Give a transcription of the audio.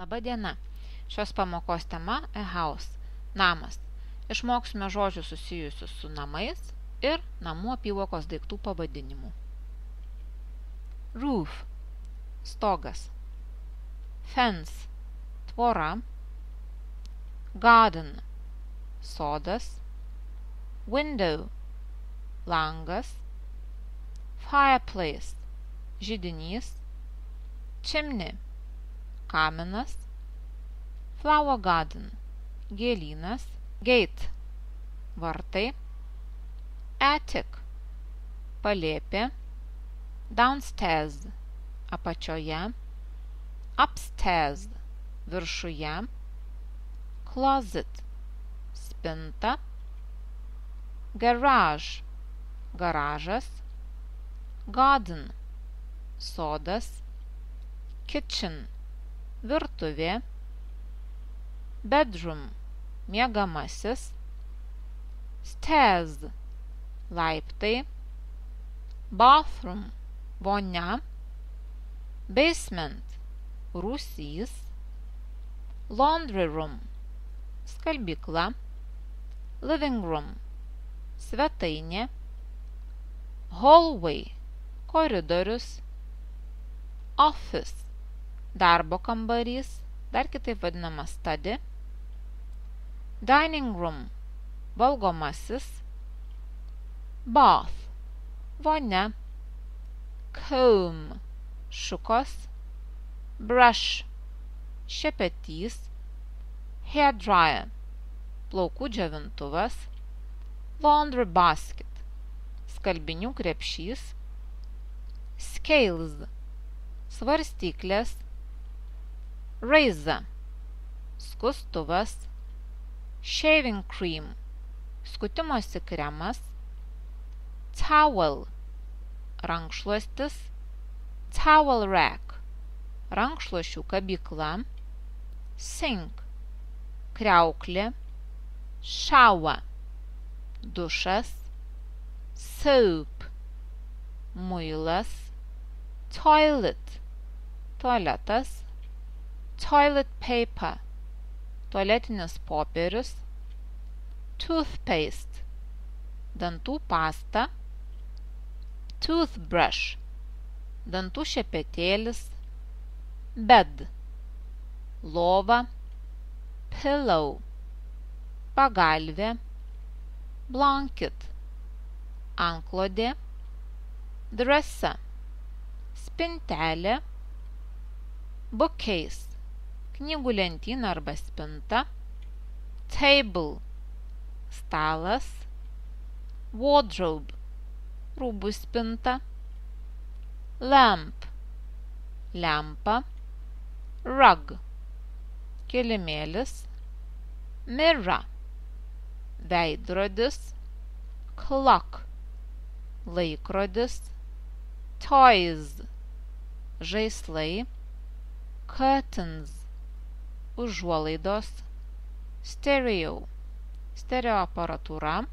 Labą diena. Šios pamokos tema a house – namas. Išmoksime žodžių susijusius su namais ir namų apyvokos daiktų pavadinimų. Roof – stogas. Fence – tvora. Garden – sodas. Window – langas. Fireplace – židinys. Chimney – kaminas. Flower garden – gėlynas. Gate – vartai. Attic – palėpė. Downstairs – apačioje. Upstairs – viršuje. Closet – spinta. Garage – garažas. Garden – sodas. Kitchen – virtuvė. Bedroom – miegamasis. Stairs – laiptai. Bathroom – vonia. Basement – rūsys. Laundry room – skalbykla. Living room – svetainė. Hallway – koridorius. Office – darbo kambarys, dar kitaip vadinamas study. Dining room – valgomasis. Bath – vonia. Comb – šukos. Brush – šepetys. Hair dryer – plaukų džiovintuvas. Laundry basket – skalbinių krepšys. Scales – svarstyklės. Razor – skustuvas. Shaving cream – skutimosi kremas. Towel – rankšluostis. Towel rack – rankšluosčių kabykla. Sink – kriauklė. Shower – dušas. Soap – muilas. Toilet – tualetas. Toilet paper – tualetinis popierius. Toothpaste – dantų pasta. Toothbrush – dantų šepetėlis. Bed – lova. Pillow – pagalvė. Blanket – antklodė. Dresser – spintelė. Bookcase – knygų lentyna arba spinta. Table – stalas. Wardrobe – rūbų spinta. Lamp – lempa. Rug – kilimėlis. Mirror – veidrodis. Clock – laikrodis. Toys – žaislai. Curtains – užuolaidos. Stereo – stereo aparatūra.